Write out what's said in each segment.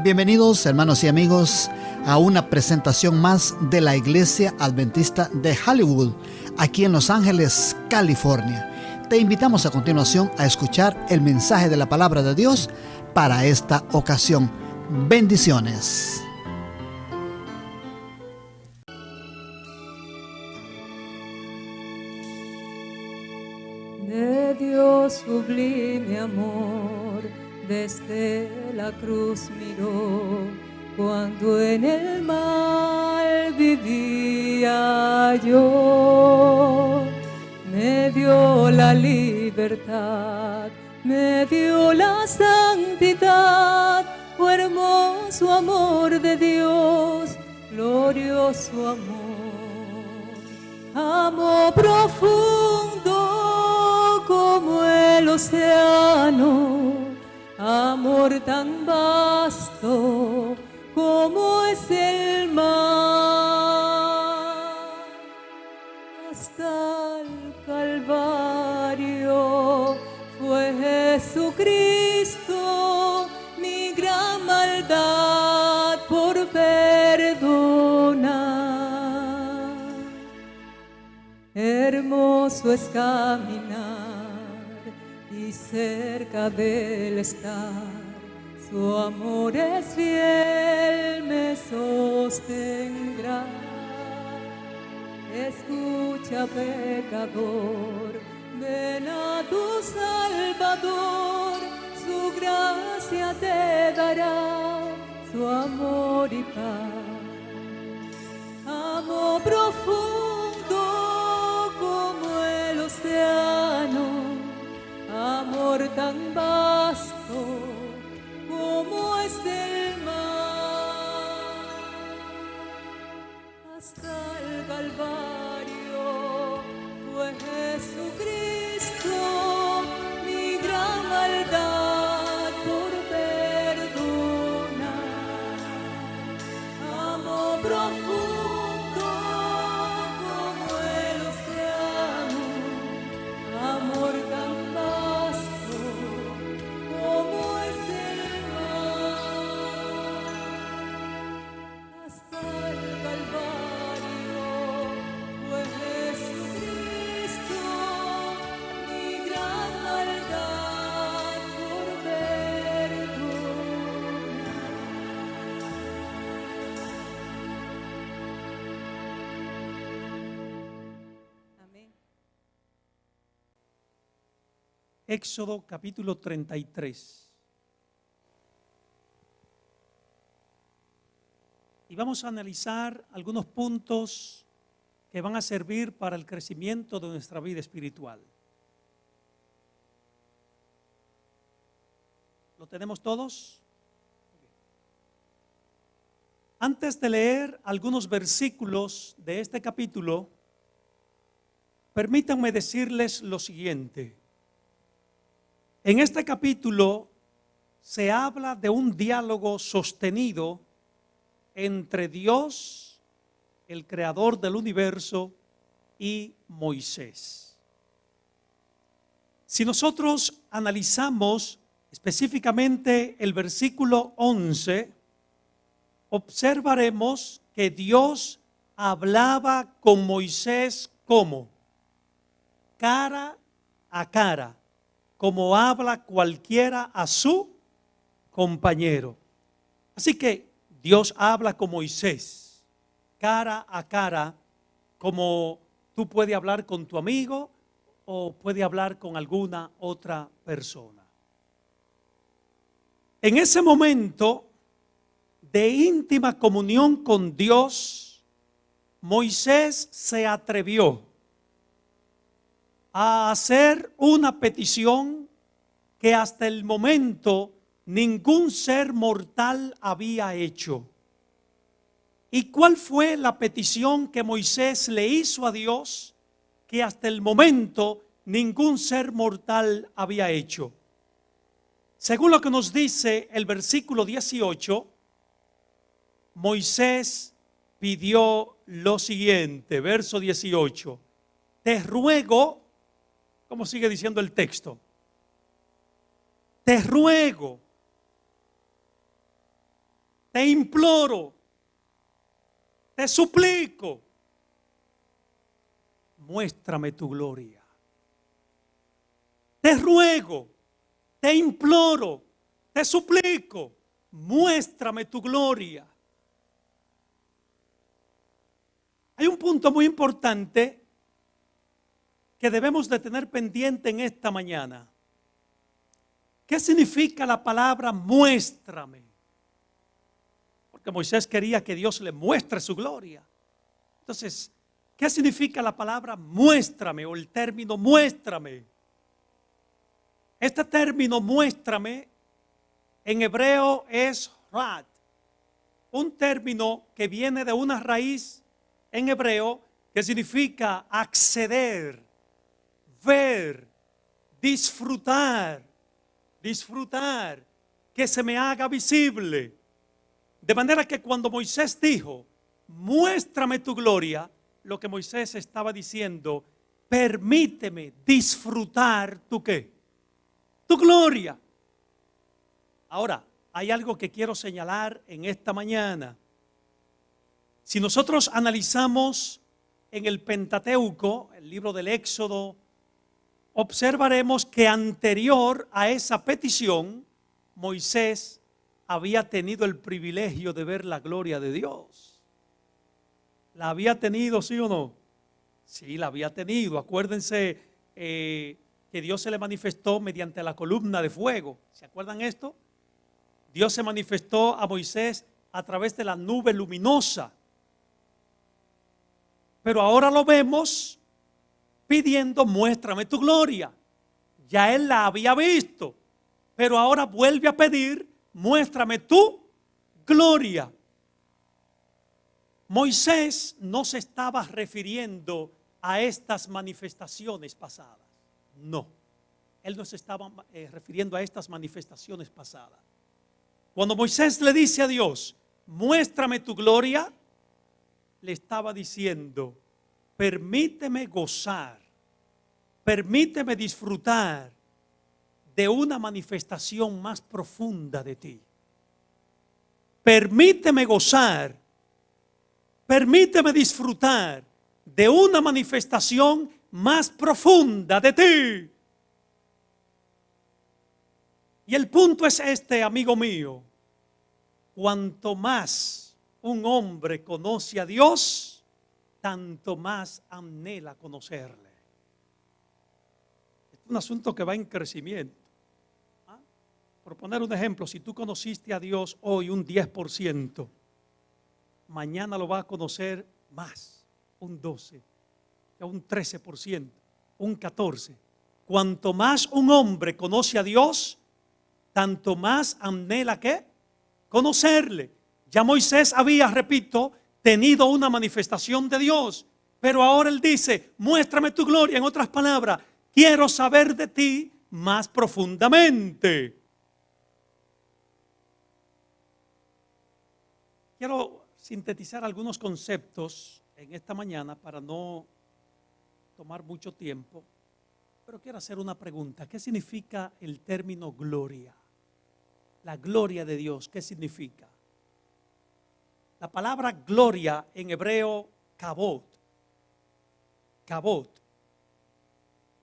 Bienvenidos, hermanos y amigos, a una presentación más de la Iglesia Adventista de Hollywood, aquí en Los Ángeles, California. Te invitamos a continuación a escuchar el mensaje de la palabra de Dios para esta ocasión. Bendiciones. De Dios sublime amor, desde la cruz miró, cuando en el mal vivía yo. Me dio la libertad, me dio la santidad, oh hermoso amor de Dios, glorioso amor, amor profundo como el océano, amor tan vasto como es el mar, hasta el Calvario fue Jesucristo mi gran maldad por perdonar. Hermoso es caminar y cerca de él estar, su amor es fiel, me sostendrá. Escucha, pecador, ven a tu Salvador, su gracia te dará, su amor y paz. Amor profundo como el océano, amor tan vasto como es el mar, hasta el Calvario fue Jesucristo mi gran maldad por perdonar. Amor profundo como el océano, amor tan vasto como es el mar, hasta el Calvario fue Jesucristo mi gran maldad por perdonar. Amén. Éxodo capítulo 33. Y vamos a analizar algunos puntos que van a servir para el crecimiento de nuestra vida espiritual. ¿Lo tenemos todos? Antes de leer algunos versículos de este capítulo, permítanme decirles lo siguiente. En este capítulo se habla de un diálogo sostenido entre Dios, el creador del universo, y Moisés. Si nosotros analizamos específicamente el versículo 11, observaremos que Dios hablaba con Moisés como cara a cara, como habla cualquiera a su compañero. Así que Dios habla con Moisés cara a cara, como tú puedes hablar con tu amigo o puedes hablar con alguna otra persona. En ese momento de íntima comunión con Dios, Moisés se atrevió a hacer una petición que hasta el momento ningún ser mortal había hecho. ¿Y cuál fue la petición que Moisés le hizo a Dios que hasta el momento ningún ser mortal había hecho? Según lo que nos dice el versículo 18, Moisés pidió lo siguiente, verso 18: te ruego, ¿cómo sigue diciendo el texto? Te ruego te imploro, te suplico, muéstrame tu gloria. Te ruego, te imploro, te suplico, muéstrame tu gloria. Hay un punto muy importante que debemos de tener pendiente en esta mañana. ¿Qué significa la palabra muéstrame? Porque Moisés quería que Dios le muestre su gloria. Entonces, ¿qué significa la palabra muéstrame o el término muéstrame? Este término muéstrame en hebreo es rat, un término que viene de una raíz en hebreo que significa acceder, ver, disfrutar, que se me haga visible. De manera que cuando Moisés dijo, muéstrame tu gloria, lo que Moisés estaba diciendo, permíteme disfrutar tu ¿qué? Tu gloria. Ahora, hay algo que quiero señalar en esta mañana. Si nosotros analizamos en el Pentateuco, el libro del Éxodo, observaremos que anterior a esa petición, Moisés había tenido el privilegio de ver la gloria de Dios. ¿La había tenido, sí o no? Sí, la había tenido. Acuérdense que Dios se le manifestó mediante la columna de fuego. ¿Se acuerdan esto? Dios se manifestó a Moisés a través de la nube luminosa. Pero ahora lo vemos pidiendo, muéstrame tu gloria. Ya él la había visto, pero ahora vuelve a pedir, muéstrame tu gloria. Moisés no se estaba refiriendo a estas manifestaciones pasadas. No, él no se estaba refiriendo a estas manifestaciones pasadas. Cuando Moisés le dice a Dios, muéstrame tu gloria, le estaba diciendo, permíteme gozar, permíteme disfrutar de una manifestación más profunda de ti. Permíteme gozar, permíteme disfrutar de una manifestación más profunda de ti. Y el punto es este, amigo mío. Cuanto más un hombre conoce a Dios, tanto más anhela conocerle. Es un asunto que va en crecimiento. Por poner un ejemplo, si tú conociste a Dios hoy un 10%, mañana lo vas a conocer más, un 12%, un 13%, un 14%. Cuanto más un hombre conoce a Dios, tanto más anhela ¿qué? Conocerle. Ya Moisés había, repito, tenido una manifestación de Dios, pero ahora él dice, muéstrame tu gloria. En otras palabras, quiero saber de ti más profundamente. Quiero sintetizar algunos conceptos en esta mañana para no tomar mucho tiempo, pero quiero hacer una pregunta. ¿Qué significa el término gloria? La gloria de Dios, ¿qué significa? La palabra gloria en hebreo, kabod. Kabod.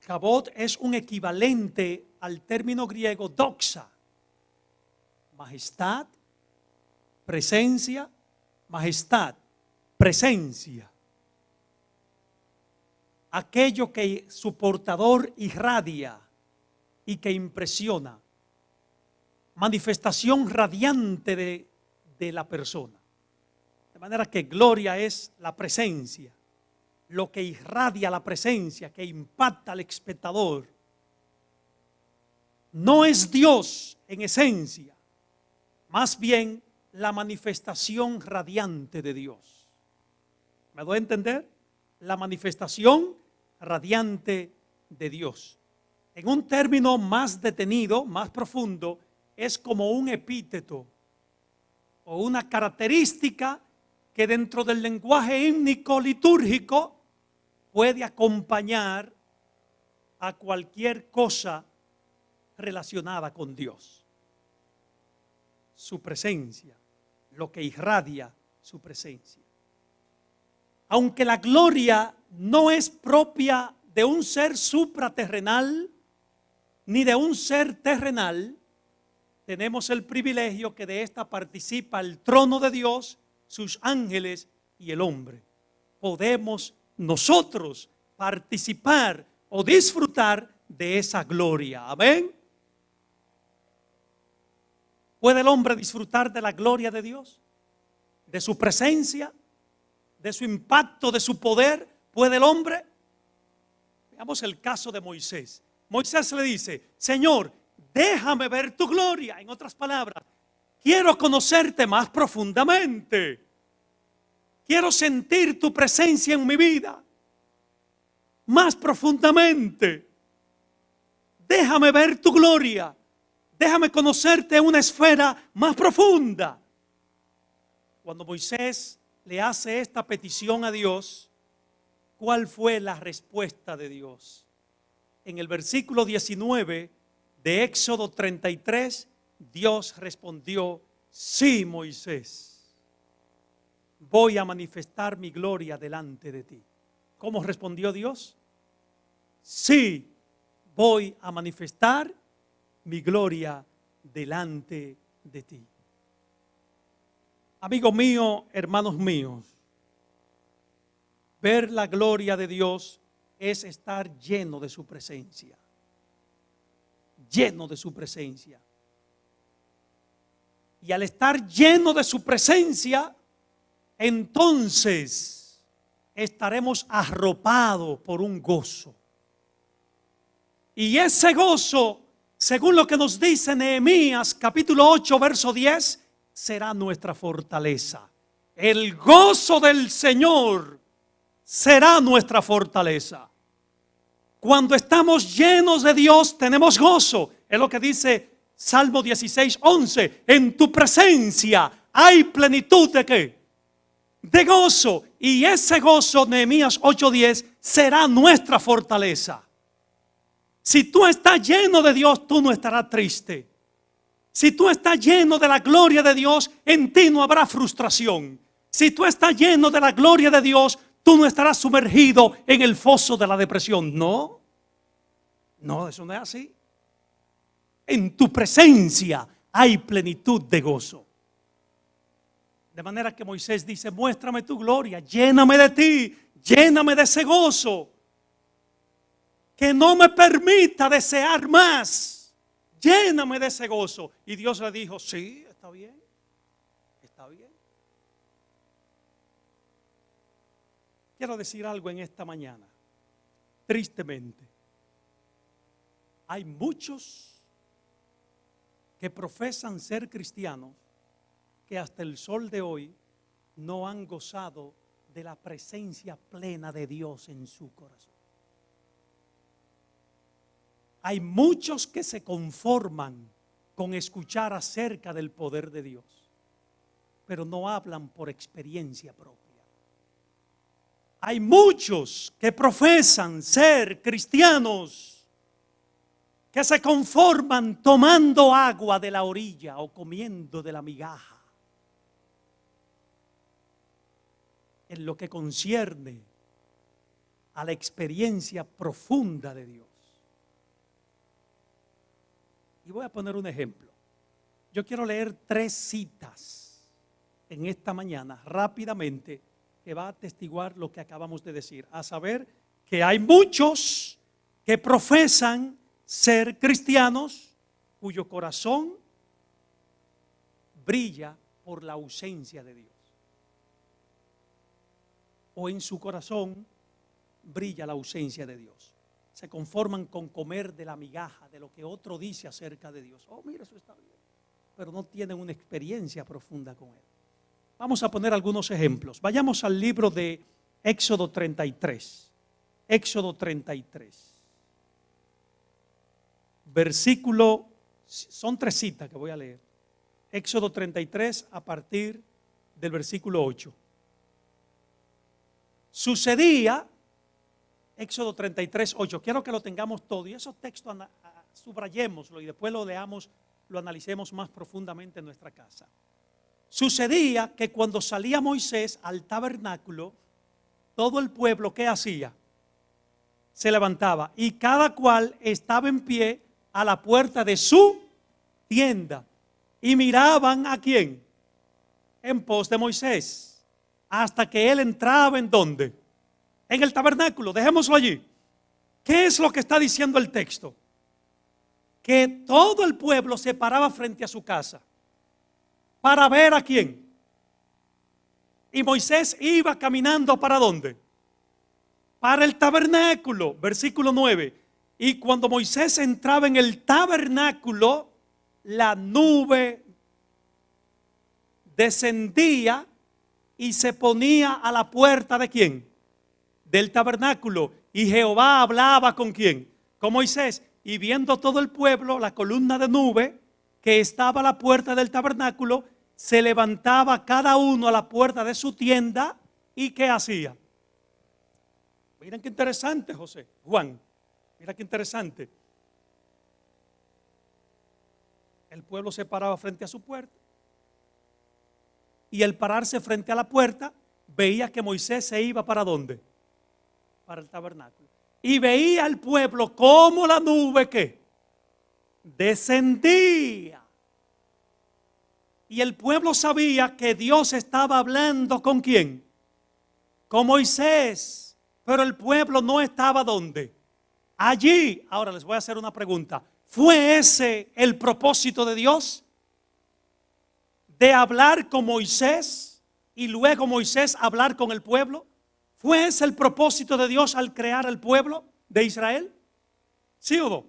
Kabod es un equivalente al término griego doxa. Majestad, presencia, majestad, presencia. Aquello que su portador irradia y que impresiona. Manifestación radiante de la persona. De manera que gloria es la presencia, lo que irradia la presencia, que impacta al espectador. No es Dios en esencia, más bien la manifestación radiante de Dios. ¿Me doy a entender? La manifestación radiante de Dios. En un término más detenido, más profundo, es como un epíteto o una característica que dentro del lenguaje hímnico litúrgico puede acompañar a cualquier cosa relacionada con Dios. Su presencia, lo que irradia su presencia. Aunque la gloria no es propia de un ser supraterrenal ni de un ser terrenal, tenemos el privilegio que de esta participa el trono de Dios, sus ángeles y el hombre. Podemos nosotros participar o disfrutar de esa gloria. Amén. ¿Puede el hombre disfrutar de la gloria de Dios? ¿De su presencia? ¿De su impacto? ¿De su poder? ¿Puede el hombre? Veamos el caso de Moisés. Moisés le dice: Señor, déjame ver tu gloria. En otras palabras, quiero conocerte más profundamente. Quiero sentir tu presencia en mi vida más profundamente. Déjame ver tu gloria. Déjame conocerte en una esfera más profunda. Cuando Moisés le hace esta petición a Dios, ¿cuál fue la respuesta de Dios? En el versículo 19 de Éxodo 33, Dios respondió: sí, Moisés, voy a manifestar mi gloria delante de ti. ¿Cómo respondió Dios? Sí, voy a manifestar mi gloria delante de ti. Amigo mío, hermanos míos, ver la gloria de Dios es estar lleno de su presencia. Lleno de su presencia. Y al estar lleno de su presencia, entonces estaremos arropados por un gozo. Y ese gozo, según lo que nos dice Nehemías capítulo 8 verso 10, será nuestra fortaleza. El gozo del Señor será nuestra fortaleza. Cuando estamos llenos de Dios tenemos gozo. Es lo que dice Salmo 16, 11. En tu presencia hay plenitud ¿de qué? De gozo. Y ese gozo, Nehemías 8:10, será nuestra fortaleza. Si tú estás lleno de Dios, tú no estarás triste. Si tú estás lleno de la gloria de Dios, en ti no habrá frustración. Si tú estás lleno de la gloria de Dios, tú no estarás sumergido en el foso de la depresión. No, eso no es así. En tu presencia hay plenitud de gozo. De manera que Moisés dice: muéstrame tu gloria, lléname de ti, lléname de ese gozo que no me permita desear más. Lléname de ese gozo. Y Dios le dijo: sí, está bien, está bien. Quiero decir algo en esta mañana. Tristemente, hay muchos que profesan ser cristianos que hasta el sol de hoy no han gozado de la presencia plena de Dios en su corazón. Hay muchos que se conforman con escuchar acerca del poder de Dios, pero no hablan por experiencia propia. Hay muchos que profesan ser cristianos, que se conforman tomando agua de la orilla o comiendo de la migaja. En lo que concierne a la experiencia profunda de Dios. Y voy a poner un ejemplo. Yo quiero leer 3 citas en esta mañana rápidamente que va a atestiguar lo que acabamos de decir. A saber que hay muchos que profesan ser cristianos cuyo corazón brilla por la ausencia de Dios. O en su corazón brilla la ausencia de Dios. Se conforman con comer de la migaja, de lo que otro dice acerca de Dios. Oh, mira, eso está bien. Pero no tienen una experiencia profunda con Él. Vamos a poner algunos ejemplos. Vayamos al libro de Éxodo 33. Éxodo 33. Versículo, son 3 citas que voy a leer. Éxodo 33 a partir del versículo 8. Sucedía, Éxodo 33, 8. Quiero que lo tengamos todo y esos textos subrayémoslo y después lo leamos, lo analicemos más profundamente en nuestra casa. Sucedía que cuando salía Moisés al tabernáculo, todo el pueblo, ¿qué hacía? Se levantaba y cada cual estaba en pie a la puerta de su tienda y miraban ¿a quién? En pos de Moisés, hasta que él entraba ¿en dónde? En el tabernáculo. Dejémoslo allí. ¿Qué es lo que está diciendo el texto? Que todo el pueblo se paraba frente a su casa para ver ¿a quién? Y Moisés iba caminando ¿para dónde? Para el tabernáculo, versículo 9. Y cuando Moisés entraba en el tabernáculo, la nube descendía y se ponía a la puerta ¿de quién? Del tabernáculo. Y Jehová hablaba ¿con quién? Con Moisés. Y viendo todo el pueblo, la columna de nube que estaba a la puerta del tabernáculo, se levantaba cada uno a la puerta de su tienda. ¿Y qué hacía? Miren qué interesante, Juan. Mira qué interesante. El pueblo se paraba frente a su puerta. Y al pararse frente a la puerta, veía que Moisés se iba ¿para dónde? Para el tabernáculo. Y veía al pueblo como la nube que descendía. Y el pueblo sabía que Dios estaba hablando ¿con quién? Con Moisés. Pero el pueblo no estaba ¿dónde? Allí. Ahora les voy a hacer una pregunta. ¿Fue ese el propósito de Dios? De hablar con Moisés y luego Moisés hablar con el pueblo. ¿Fue ese el propósito de Dios al crear el pueblo de Israel? ¿Sí o no?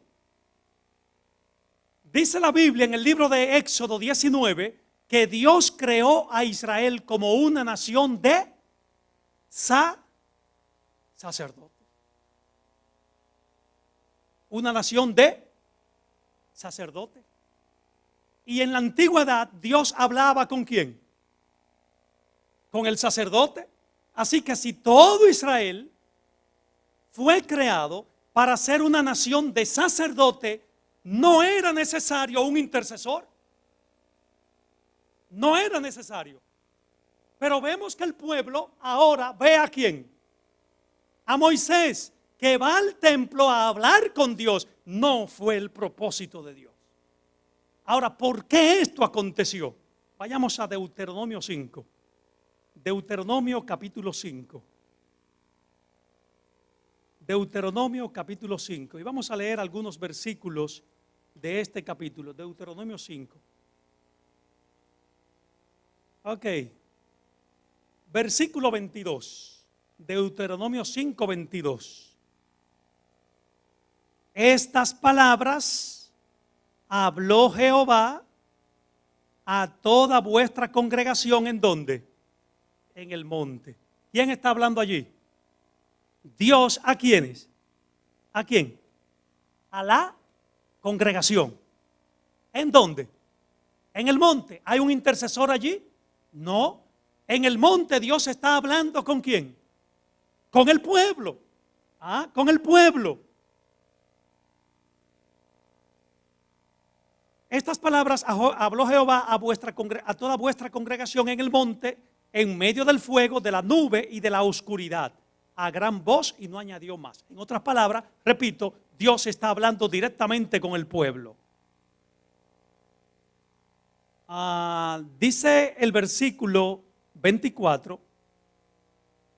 Dice la Biblia en el libro de Éxodo 19 que Dios creó a Israel como una nación de sacerdotes. Una nación de sacerdotes. Y en la antigüedad Dios hablaba ¿con quién? Con el sacerdote. Así que si todo Israel fue creado para ser una nación de sacerdote, no era necesario un intercesor. No era necesario. Pero vemos que el pueblo ahora ve ¿a quién? A Moisés, que va al templo a hablar con Dios. No fue el propósito de Dios. Ahora, ¿por qué esto aconteció? Vayamos a Deuteronomio 5. Deuteronomio capítulo 5. Deuteronomio capítulo 5. Y vamos a leer algunos versículos de este capítulo. Deuteronomio 5. Ok. Versículo 22. Deuteronomio 5, 22. Estas palabras habló Jehová a toda vuestra congregación. ¿En dónde? En el monte. ¿Quién está hablando allí? Dios. ¿A quiénes? ¿A quién? A la congregación. ¿En dónde? En el monte. ¿Hay un intercesor allí? No. En el monte Dios está hablando ¿con quién? Con el pueblo. Con el pueblo. Estas palabras habló Jehová a toda vuestra congregación en el monte, en medio del fuego, de la nube y de la oscuridad, a gran voz, y no añadió más. En otras palabras, repito, Dios está hablando directamente con el pueblo. Dice el versículo 24,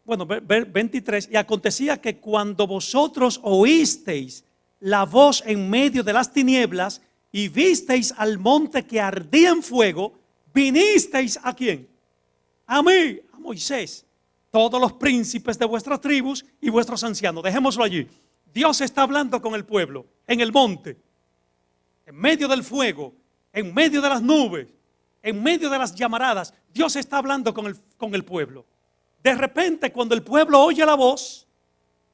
bueno, 23, y acontecía que cuando vosotros oísteis la voz en medio de las tinieblas y visteis al monte que ardía en fuego, vinisteis ¿a quién? A mí, a Moisés, todos los príncipes de vuestras tribus y vuestros ancianos. Dejémoslo allí. Dios está hablando con el pueblo en el monte, en medio del fuego, en medio de las nubes, en medio de las llamaradas. Dios está hablando con el pueblo. De repente, cuando el pueblo oye la voz,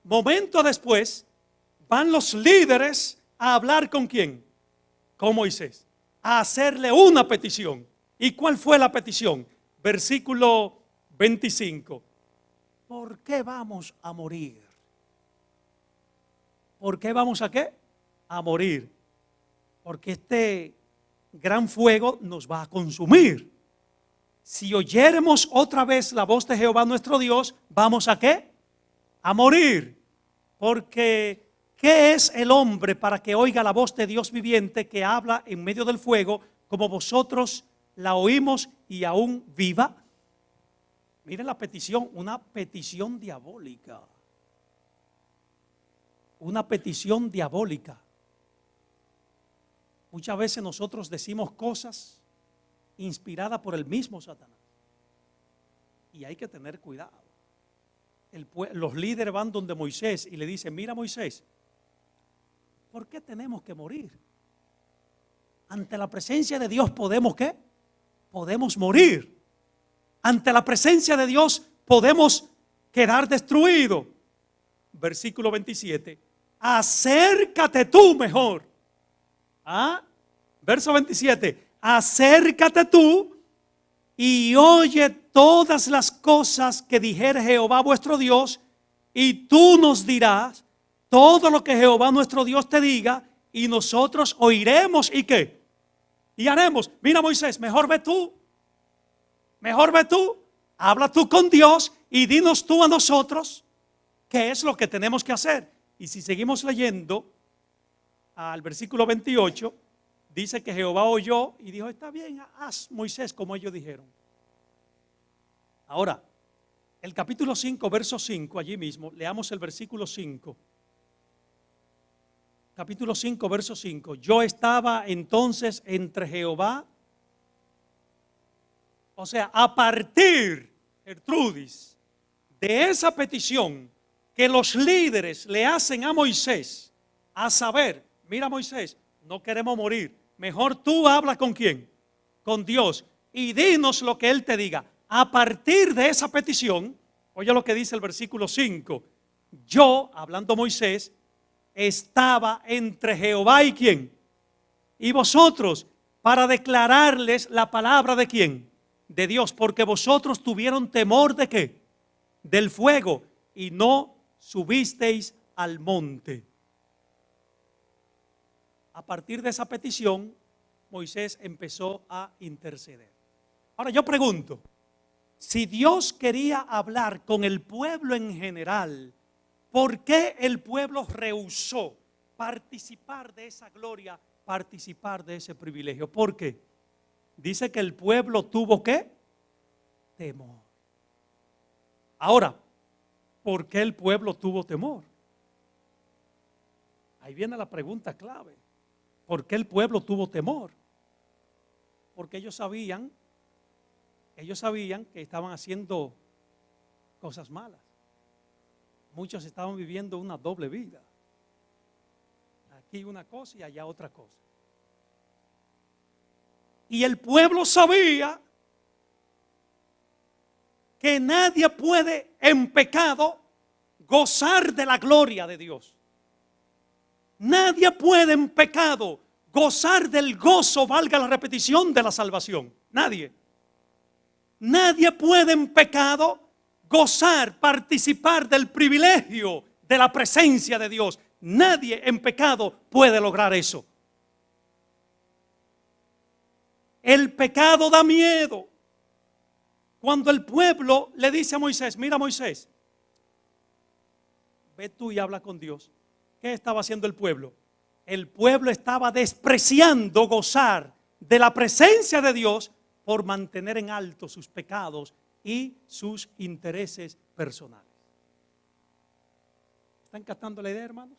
momento después, van los líderes a hablar ¿con quién? Con Moisés, a hacerle una petición. ¿Y cuál fue la petición? Versículo 25. ¿Por qué vamos a morir? ¿Por qué vamos a qué? A morir. Porque este gran fuego nos va a consumir. si oyéremos otra vez la voz de Jehová nuestro Dios, ¿vamos a qué? A morir. Porque ¿qué es el hombre para que oiga la voz de Dios viviente que habla en medio del fuego, como vosotros la oímos y aún viva? Miren la petición, una petición diabólica. Una petición diabólica. Muchas veces nosotros decimos cosas inspiradas por el mismo Satanás. Y hay que tener cuidado. Los líderes van donde Moisés y le dicen, mira Moisés, ¿por qué tenemos que morir? Ante la presencia de Dios podemos ¿qué? Podemos morir. Ante la presencia de Dios podemos quedar destruidos. Versículo 27. Acércate tú mejor. Verso 27. Acércate tú y oye todas las cosas que dijere Jehová vuestro Dios, y tú nos dirás todo lo que Jehová nuestro Dios te diga, y nosotros oiremos y ¿qué? Y haremos. Mira Moisés, mejor ve tú. Mejor ve tú. Habla tú con Dios y dinos tú a nosotros qué es lo que tenemos que hacer. Y si seguimos leyendo al versículo 28, dice que Jehová oyó y dijo, está bien, haz Moisés como ellos dijeron. Ahora, el capítulo 5, verso 5, allí mismo, leamos el versículo 5. Capítulo 5, verso 5. Yo estaba entonces entre Jehová, o sea, a partir, Gertrudis, de esa petición que los líderes le hacen a Moisés, a saber, mira Moisés, no queremos morir, mejor tú habla con quién, con Dios, y dinos lo que Él te diga. A partir de esa petición, oye lo que dice el versículo 5, yo, hablando Moisés, estaba entre Jehová y quién, y vosotros, para declararles la palabra de quién, de Dios, porque vosotros tuvieron temor de qué, del fuego, y no subisteis al monte. A partir de esa petición, Moisés empezó a interceder. Ahora yo pregunto, si Dios quería hablar con el pueblo en general, ¿por qué el pueblo rehusó participar de esa gloria, participar de ese privilegio? ¿Por qué? Dice que el pueblo tuvo ¿qué? Temor. Ahora, ¿por qué el pueblo tuvo temor? Ahí viene la pregunta clave. ¿Por qué el pueblo tuvo temor? Porque ellos sabían que estaban haciendo cosas malas. Muchos estaban viviendo una doble vida. Aquí una cosa y allá otra cosa. Y el pueblo sabía que nadie puede en pecado gozar de la gloria de Dios. Nadie puede en pecado gozar del gozo, valga la repetición, de la salvación. Nadie. Nadie puede en pecado gozar, participar del privilegio de la presencia de Dios. Nadie en pecado puede lograr eso. El pecado da miedo. Cuando el pueblo le dice a Moisés, mira Moisés, ve tú y habla con Dios. ¿Qué estaba haciendo el pueblo? El pueblo estaba despreciando gozar de la presencia de Dios por mantener en alto sus pecados y sus intereses personales. ¿Están captando la idea, hermanos?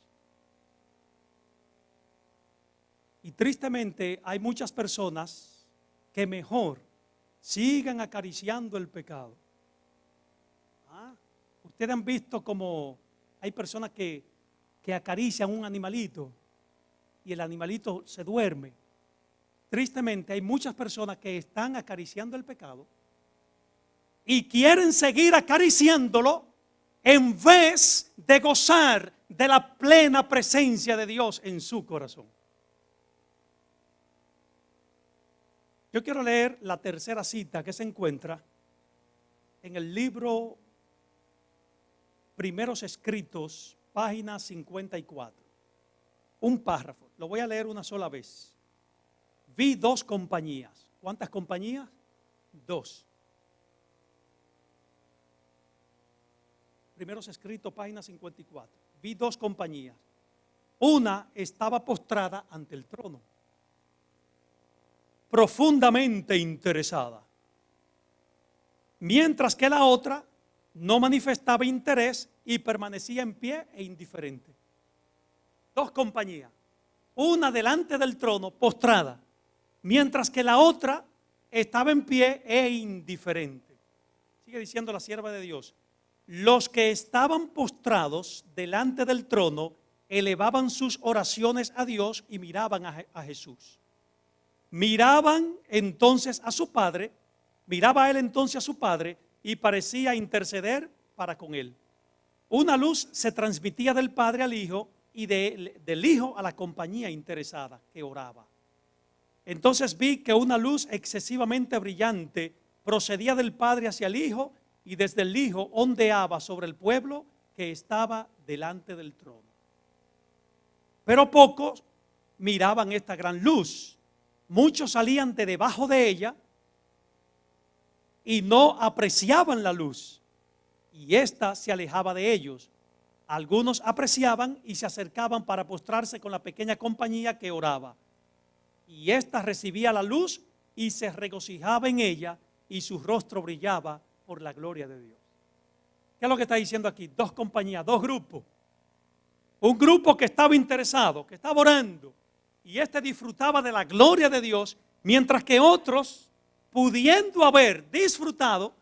Y tristemente hay muchas personas que mejor sigan acariciando el pecado. Ustedes han visto como hay personas que acarician un animalito y el animalito se duerme. Tristemente hay muchas personas que están acariciando el pecado y quieren seguir acariciándolo en vez de gozar de la plena presencia de Dios en su corazón. Yo quiero leer la tercera cita que se encuentra en el libro Primeros Escritos, página 54. Un párrafo, lo voy a leer una sola vez. Vi dos compañías. ¿Cuántas compañías? Dos. Primeros Escritos, página 54. Vi dos compañías. Una estaba postrada ante el trono, profundamente interesada, mientras que la otra no manifestaba interés y permanecía en pie e indiferente. Dos compañías, una delante del trono postrada, mientras que la otra estaba en pie e indiferente. Sigue diciendo la sierva de Dios: los que estaban postrados delante del trono elevaban sus oraciones a Dios y miraban a Jesús. Miraban entonces a su padre, miraba él entonces a su padre y parecía interceder para con él. Una luz se transmitía del padre al hijo y del hijo a la compañía interesada que oraba. Entonces vi que una luz excesivamente brillante procedía del padre hacia el hijo y desde el hijo ondeaba sobre el pueblo que estaba delante del trono. Pero pocos miraban esta gran luz. Muchos salían de debajo de ella y no apreciaban la luz, y ésta se alejaba de ellos. Algunos apreciaban y se acercaban para postrarse con la pequeña compañía que oraba, y ésta recibía la luz y se regocijaba en ella, y su rostro brillaba por la gloria de Dios. ¿Qué es lo que está diciendo aquí? Dos compañías, dos grupos. Un grupo que estaba interesado, que estaba orando, y este disfrutaba de la gloria de Dios, mientras que otros, pudiendo haber disfrutado,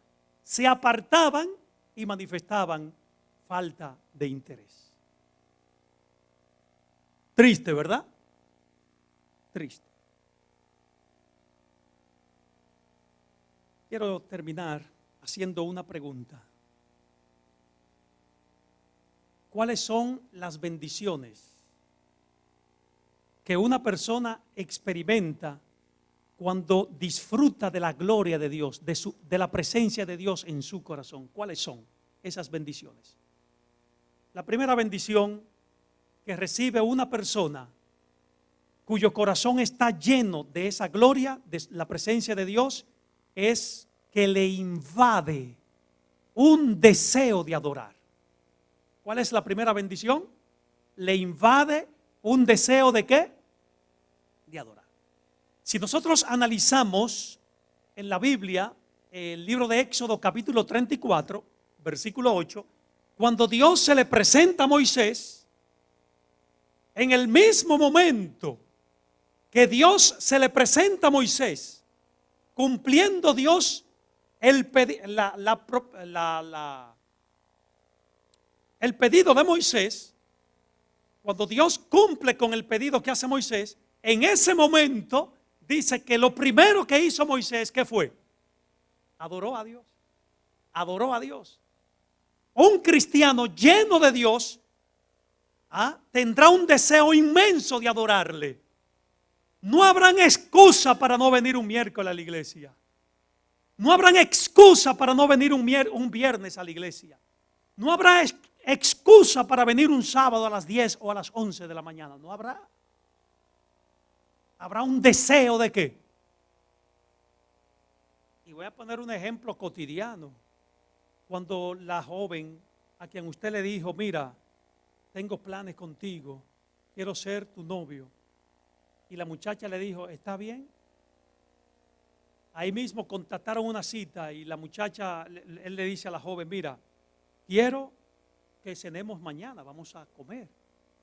se apartaban y manifestaban falta de interés. Triste, ¿verdad? Triste. Quiero terminar haciendo una pregunta. ¿Cuáles son las bendiciones que una persona experimenta cuando disfruta de la gloria de Dios, de la presencia de Dios en su corazón? ¿Cuáles son esas bendiciones? La primera bendición que recibe una persona cuyo corazón está lleno de esa gloria, de la presencia de Dios, es que le invade un deseo de adorar. ¿Cuál es la primera bendición? Le invade un deseo de ¿qué? De adorar. Si nosotros analizamos en la Biblia el libro de Éxodo capítulo 34, versículo 8, cuando Dios se le presenta a Moisés, en el mismo momento que Dios se le presenta a Moisés, cumpliendo Dios el pedido de Moisés, cuando Dios cumple con el pedido que hace Moisés, en ese momento dice que lo primero que hizo Moisés, ¿qué fue? Adoró a Dios. Adoró a Dios. Un cristiano lleno de Dios tendrá un deseo inmenso de adorarle. No habrán excusa para no venir un miércoles a la iglesia. No habrán excusa para no venir un viernes a la iglesia. No habrá excusa para venir un sábado a las 10 o a las 11 de la mañana. No habrá. Habrá un deseo de qué. Y voy a poner un ejemplo cotidiano. Cuando la joven a quien usted le dijo, mira, tengo planes contigo, quiero ser tu novio. Y la muchacha le dijo, ¿está bien? Ahí mismo contactaron una cita y la muchacha, él le dice a la joven, mira, quiero que cenemos mañana, vamos a comer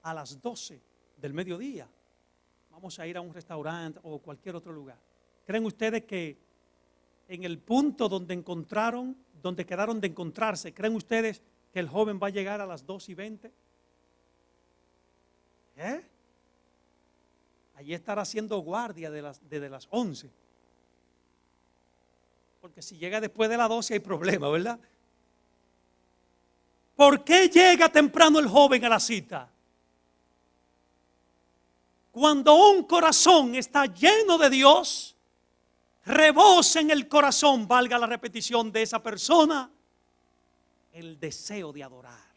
a las 12 del mediodía. Vamos a ir a un restaurante o cualquier otro lugar. ¿Creen ustedes que en el punto donde quedaron de encontrarse, creen ustedes que el joven va a llegar a las 2:20? Allí estará haciendo guardia desde las 11. Porque si llega después de las 12 hay problema, ¿verdad? ¿Por qué llega temprano el joven a la cita? Cuando un corazón está lleno de Dios, rebosa en el corazón, valga la repetición de esa persona, el deseo de adorar.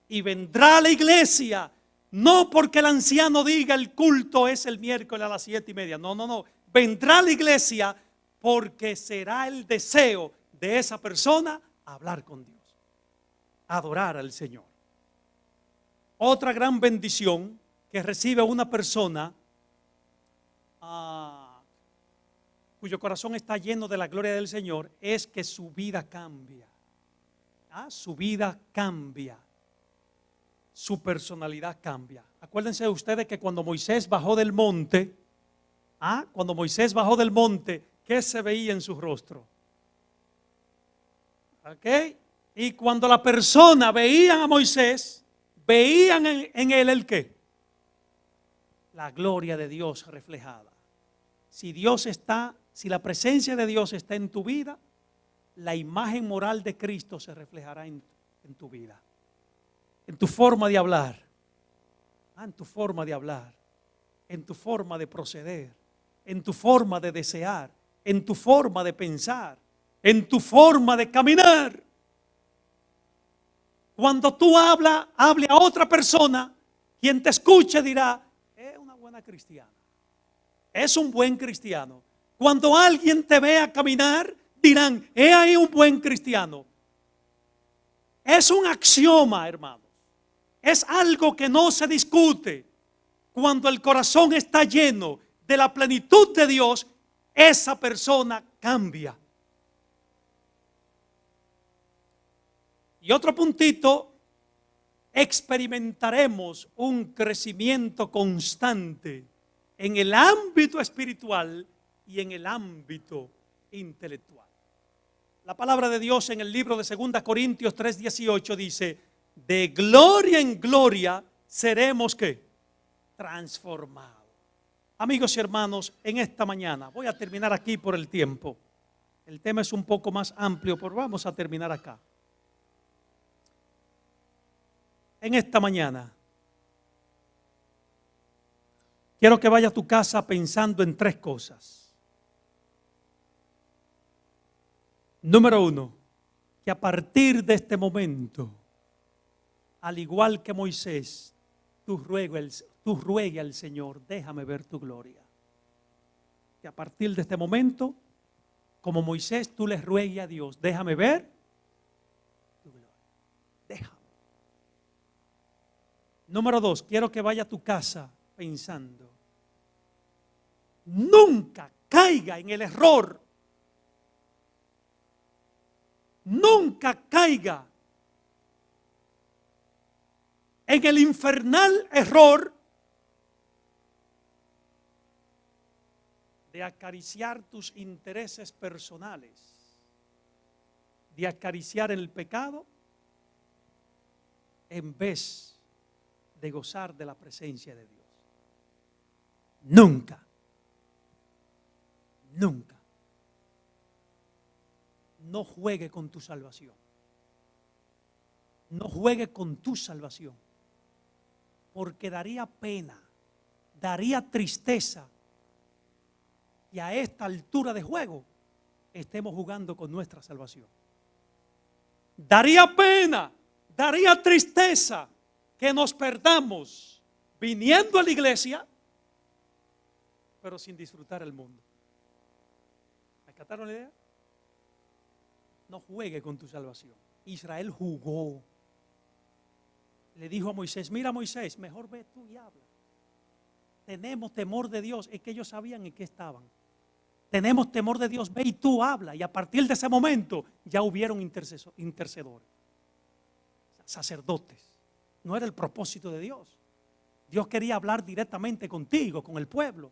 Y vendrá a la iglesia, no porque el anciano diga el culto es el miércoles a las 7:30. No. Vendrá a la iglesia porque será el deseo de esa persona hablar con Dios. adorar al Señor. Otra gran bendición que recibe una persona cuyo corazón está lleno de la gloria del Señor es que su vida cambia. Su vida cambia. Su personalidad cambia. Acuérdense ustedes que cuando Moisés bajó del monte, ¿qué se veía en su rostro? ¿Ok? Y cuando la persona veía a Moisés, veían en él el qué? La gloria de Dios reflejada. Si la presencia de Dios está en tu vida, la imagen moral de Cristo se reflejará en tu vida. En tu forma de hablar, en tu forma de hablar, en tu forma de proceder, en tu forma de desear, en tu forma de pensar, en tu forma de caminar. Cuando tú hable a otra persona, quien te escuche dirá, es una buena cristiana, es un buen cristiano. Cuando alguien te vea caminar, dirán, he ahí un buen cristiano. Es un axioma, hermanos. Es algo que no se discute. Cuando el corazón está lleno de la plenitud de Dios, esa persona cambia. Y otro puntito, experimentaremos un crecimiento constante en el ámbito espiritual y en el ámbito intelectual. La palabra de Dios en el libro de 2 Corintios 3:18 dice, de gloria en gloria seremos ¿qué? Transformados. Amigos y hermanos, en esta mañana, voy a terminar aquí por el tiempo. El tema es un poco más amplio, pero vamos a terminar acá. En esta mañana, quiero que vaya a tu casa pensando en 3 cosas. Número 1, que a partir de este momento, al igual que Moisés, tú ruegue al Señor, déjame ver tu gloria. Que a partir de este momento, como Moisés, tú le ruegues a Dios, déjame ver tu gloria. Déjame. Número 2, quiero que vaya a tu casa pensando, nunca caiga en el error, nunca caiga en el infernal error de acariciar tus intereses personales, de acariciar el pecado en vez de gozar de la presencia de Dios. Nunca, nunca. No juegue con tu salvación. No juegue con tu salvación. Porque daría pena, daría tristeza y a esta altura de juego estemos jugando con nuestra salvación. Daría pena, daría tristeza que nos perdamos viniendo a la iglesia, pero sin disfrutar el mundo. ¿Acataron la idea? No juegue con tu salvación. Israel jugó. Le dijo a Moisés, mira Moisés, mejor ve tú y habla. Tenemos temor de Dios. Es que ellos sabían en qué estaban. Tenemos temor de Dios, ve y tú habla. Y a partir de ese momento ya hubieron intercedores, sacerdotes. No era el propósito de Dios. Dios quería hablar directamente contigo, con el pueblo.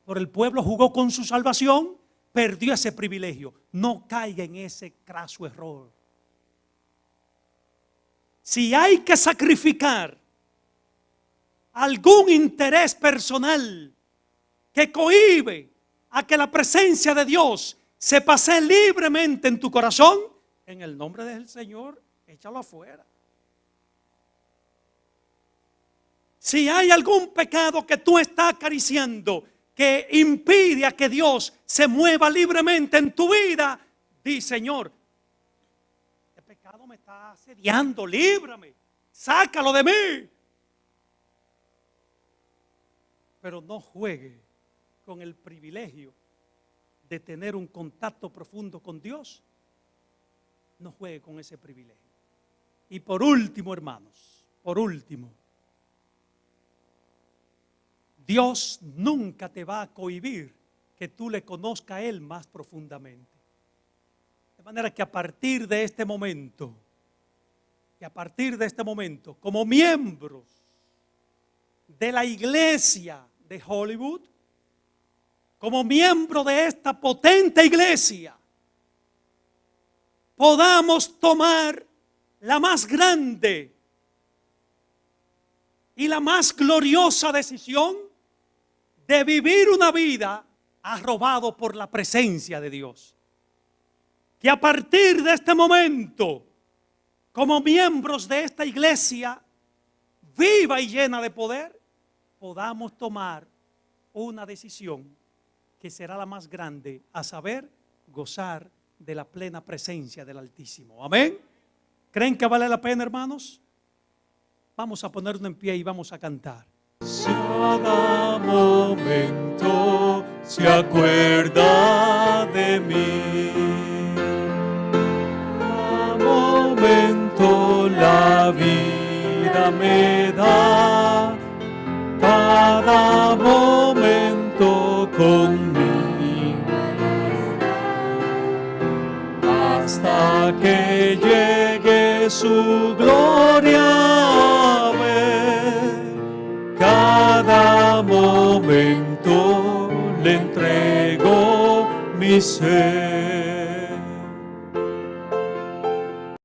Pero el pueblo jugó con su salvación, perdió ese privilegio. No caiga en ese craso error. Si hay que sacrificar algún interés personal que cohíbe a que la presencia de Dios se pase libremente en tu corazón, en el nombre del Señor, échalo afuera. Si hay algún pecado que tú estás acariciando que impide a que Dios se mueva libremente en tu vida, di Señor, este pecado me está asediando, líbrame, sácalo de mí. Pero no juegue con el privilegio de tener un contacto profundo con Dios. No juegue con ese privilegio. Y por último, hermanos, por último, Dios nunca te va a cohibir que tú le conozcas a Él más profundamente. De manera que a partir de este momento, como miembros de la iglesia de Hollywood, como miembro de esta potente iglesia, podamos tomar la más grande y la más gloriosa decisión de vivir una vida arrobado por la presencia de Dios. Que a partir de este momento, como miembros de esta iglesia viva y llena de poder, podamos tomar una decisión que será la más grande, a saber, gozar de la plena presencia del Altísimo. Amén. ¿Creen que vale la pena, hermanos? Vamos a ponernos en pie y vamos a cantar. Cada momento se acuerda de mí. Cada momento la vida me da. Cada momento conmigo hasta que llegue su gloria a ver. Cada momento le entrego mi ser.